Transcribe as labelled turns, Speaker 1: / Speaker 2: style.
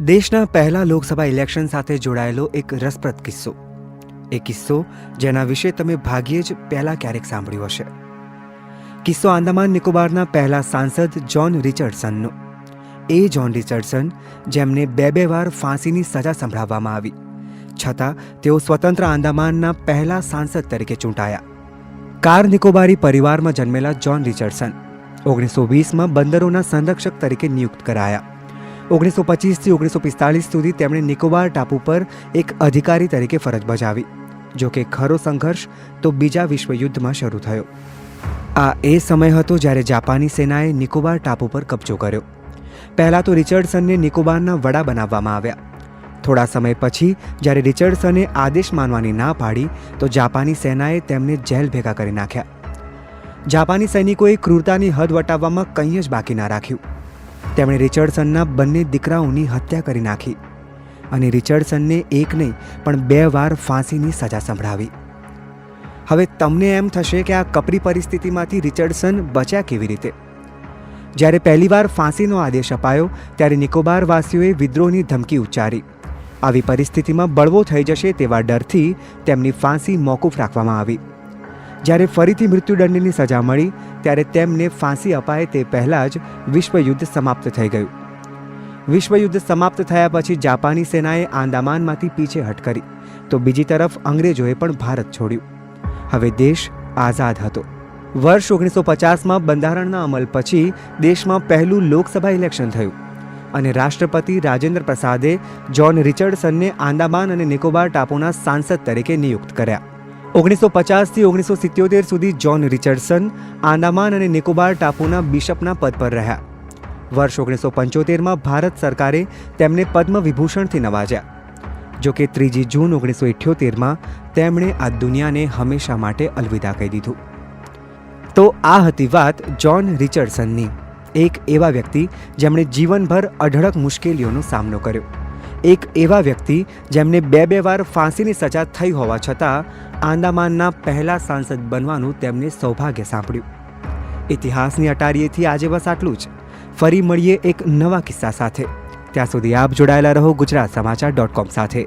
Speaker 1: દેશના પહેલા લોકસભા ઇલેક્શન સાથે જોડાયેલો એક રસપ્રદ કિસ્સો, એ કિસ્સો જેના વિશે તમે ભાગ્યે જ પહેલાં ક્યારેક સાંભળ્યું હશે. કિસ્સો આંદામાન નિકોબારના પહેલા સાંસદ જ્હોન રિચર્ડસનનો. એ જ્હોન રિચર્ડસન જેમને બે વાર ફાંસીની સજા સંભળાવવામાં આવી, છતાં તેઓ સ્વતંત્ર આંદામાનના પહેલા સાંસદ તરીકે ચૂંટાયા. કાર નિકોબારી પરિવારમાં જન્મેલા જ્હોન રિચર્ડસન 1920માં બંદરોના સંરક્ષક તરીકે નિયુક્ત કરાયા. 1925થી 1945 સુધી તેમણે નિકોબાર ટાપુ પર એક અધિકારી તરીકે ફરજ બજાવી. જો કે ખરો સંઘર્ષ તો બીજા વિશ્વયુદ્ધમાં શરૂ થયો. આ એ સમય હતો જ્યારે જાપાની સેનાએ નિકોબાર ટાપુ પર કબજો કર્યો. પહેલાં તો રિચર્ડસનને નિકોબારના વડા બનાવવામાં આવ્યા. થોડા સમય પછી જ્યારે રિચર્ડસને આદેશ માનવાની ના પાડી તો જાપાની સેનાએ તેમને જેલ ભેગા કરી નાખ્યા. જાપાની સૈનિકોએ ક્રૂરતાની હદ વટાવવામાં કંઈ જ બાકી ના રાખ્યું. તેમણે રિચર્ડસનના બંને દીકરાઓની હત્યા કરી નાખી અને રિચર્ડસનને એક નહીં પણ 2 વાર ફાંસીની સજા સંભળાવી. હવે તમને એમ થશે કે આ કપરી પરિસ્થિતિમાંથી રિચર્ડસન બચ્યા કેવી રીતે? જ્યારે પહેલીવાર ફાંસીનો આદેશ અપાયો ત્યારે નિકોબારવાસીઓએ વિદ્રોહની ધમકી ઉચ્ચારી. આવી પરિસ્થિતિમાં બળવો થઈ જશે તેવા ડરથી તેમની ફાંસી મોકૂફ રાખવામાં આવી. જ્યારે ફરીથી મૃત્યુદંડની સજા મળી ત્યારે તેમને ફાંસી અપાય તે પહેલાં જ વિશ્વયુદ્ધ સમાપ્ત થઈ ગયું. વિશ્વયુદ્ધ સમાપ્ત થયા પછી જાપાની સેનાએ આંદામાનમાંથી પીછેહટ કરી તો બીજી તરફ અંગ્રેજોએ પણ ભારત છોડ્યું. હવે દેશ આઝાદ હતો. વર્ષ 1950માં બંધારણના અમલ પછી દેશમાં પહેલું લોકસભા ઇલેક્શન થયું અને રાષ્ટ્રપતિ રાજેન્દ્ર પ્રસાદે જ્હોન રિચર્ડસનને આંદામાન અને નિકોબાર ટાપુના સાંસદ તરીકે નિયુક્ત કર્યા. 1950થી 1977 સુધી જ્હોન રિચર્ડસન આંદામાન અને નિકોબાર ટાપુના બિશપના પદ પર રહ્યા. વર્ષ 1975માં ભારત સરકારે તેમને પદ્મ વિભૂષણથી નવાજ્યા. જો કે 3 જૂન 1978માં તેમણે આ દુનિયાને હંમેશા માટે અલવિદા કહી દીધું. તો આ હતી વાત જ્હોન રિચર્ડસનની, એક એવા વ્યક્તિ જેમણે જીવનભર અઢળક મુશ્કેલીઓનો સામનો કર્યો. એક એવા વ્યક્તિ જેમને 2 વાર ફાંસીની સજા થઈ હોવા છતાં આંદામાનના પહેલા સાંસદ બનવાનું તેમને સૌભાગ્ય સાંપડ્યું. ઇતિહાસની અટારીએથી આજે બસ આટલું જ. ફરી મળીએ એક નવા કિસ્સા સાથે. ત્યાં સુધી આપ જોડાયેલા રહો ગુજરાત સમાચાર .com સાથે.